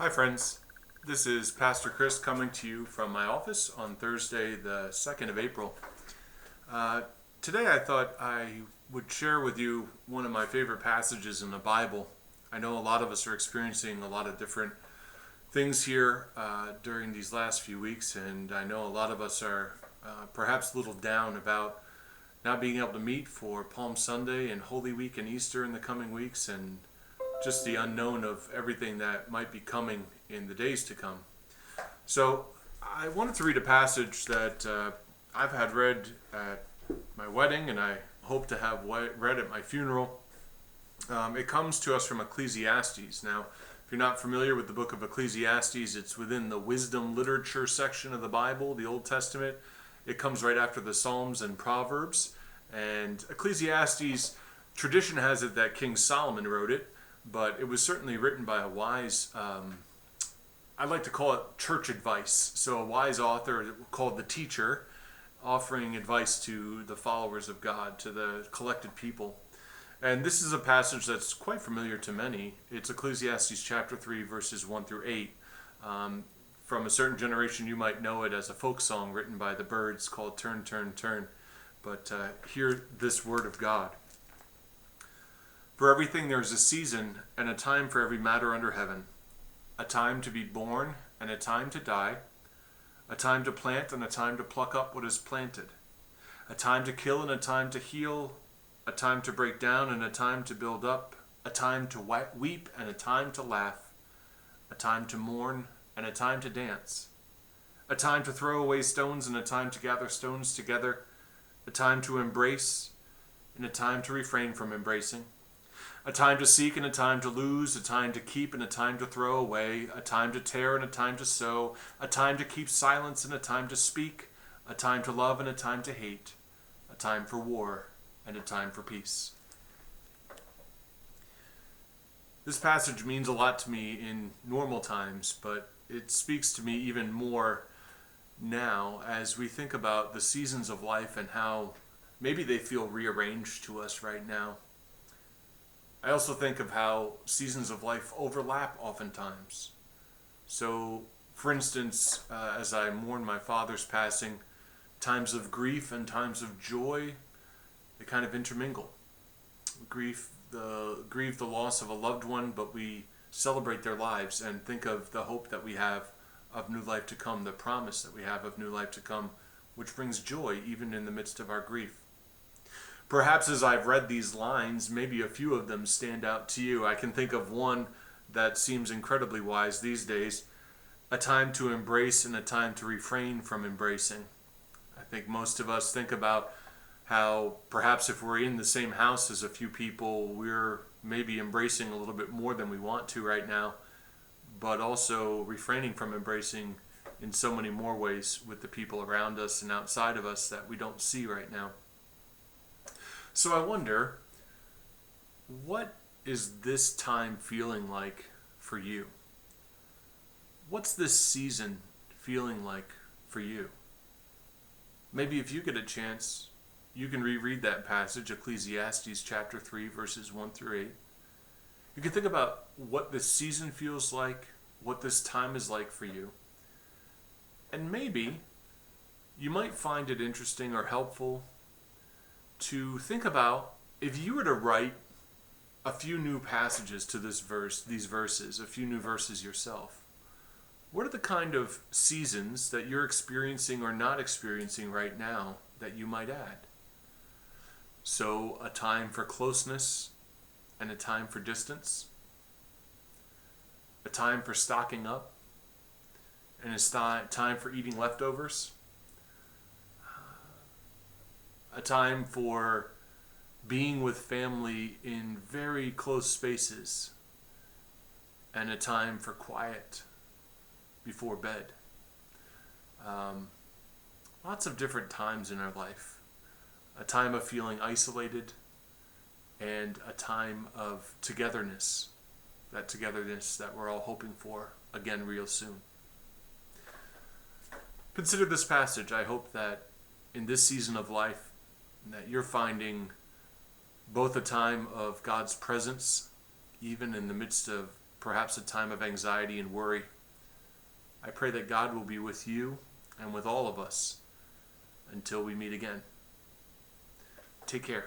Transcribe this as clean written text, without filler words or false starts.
Hi, friends. This is Pastor Chris coming to you from my office on Thursday, the 2nd of April. Uh, Today, I thought I would share with you one of my favorite passages in the Bible. I know a lot of us are experiencing a lot of different things here during these last few weeks, and I know a lot of us are perhaps a little down about not being able to meet for Palm Sunday and Holy Week and Easter in the coming weeks, and just the unknown of everything that might be coming in the days to come. So I wanted to read a passage that I've had read at my wedding, and I hope to have read at my funeral. It comes to us from Ecclesiastes. Now, if you're not familiar with the book of Ecclesiastes, it's within the wisdom literature section of the Bible, the Old Testament. It comes right after the Psalms and Proverbs. And Ecclesiastes, tradition has it that King Solomon wrote it, but it was certainly written by a wise, I like to call it church advice. So a wise author called the teacher, offering advice to the followers of God, to the collected people. And this is a passage that's quite familiar to many. It's Ecclesiastes chapter 3, verses 1 through 8. From a certain generation, you might know it as a folk song written by the Byrds called Turn, Turn, Turn. But hear this word of God. For everything there is a season and a time for every matter under heaven, a time to be born and a time to die, a time to plant and a time to pluck up what is planted, a time to kill and a time to heal, a time to break down and a time to build up, a time to weep and a time to laugh, a time to mourn and a time to dance, a time to throw away stones and a time to gather stones together, a time to embrace and a time to refrain from embracing, a time to seek and a time to lose, a time to keep and a time to throw away, a time to tear and a time to sow, a time to keep silence and a time to speak, a time to love and a time to hate, a time for war and a time for peace. This passage means a lot to me in normal times, but it speaks to me even more now as we think about the seasons of life and how maybe they feel rearranged to us right now. I also think of how seasons of life overlap oftentimes. So, for instance, as I mourn my father's passing, times of grief and times of joy, they kind of intermingle. We grieve the loss of a loved one, but we celebrate their lives and think of the hope that we have of new life to come, the promise that we have of new life to come, which brings joy even in the midst of our grief. Perhaps as I've read these lines, maybe a few of them stand out to you. I can think of one that seems incredibly wise these days, a time to embrace and a time to refrain from embracing. I think most of us think about how perhaps if we're in the same house as a few people, we're maybe embracing a little bit more than we want to right now, but also refraining from embracing in so many more ways with the people around us and outside of us that we don't see right now. So I wonder, what is this time feeling like for you? What's this season feeling like for you? Maybe if you get a chance, you can reread that passage, Ecclesiastes chapter 3, verses 1 through 8. You can think about what this season feels like, what this time is like for you. And maybe you might find it interesting or helpful to think about if you were to write a few new passages to these verses, a few new verses yourself. What are the kind of seasons that you're experiencing or not experiencing right now that you might add? So, a time for closeness and a time for distance, a time for stocking up and a time for eating leftovers, a time for being with family in very close spaces, and a time for quiet before bed. Lots of different times in our life. A time of feeling isolated and a time of togetherness. That togetherness that we're all hoping for again real soon. Consider this passage. I hope that in this season of life that you're finding both a time of God's presence, even in the midst of perhaps a time of anxiety and worry. I pray that God will be with you and with all of us until we meet again. Take care.